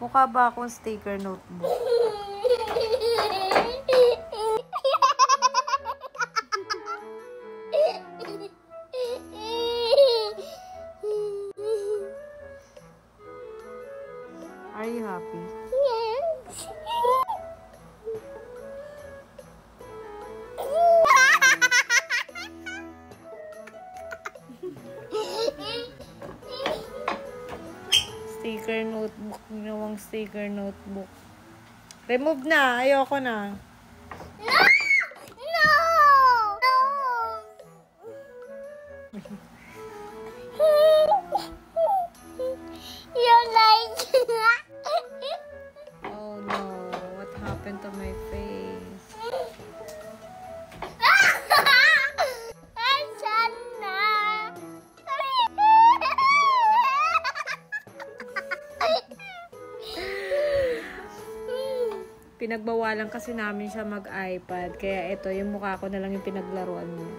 Mukha ba akong sticker notebook? Are you happy? Yes. Sticker notebook. Ginawang sticker notebook. Remove na. Ayoko na. No! No! You like Oh no. What happened to my face? Asan na? Pinagbawalan kasi namin siya mag-iPad. Kaya ito, yung mukha ko na lang yung pinaglaruan niya.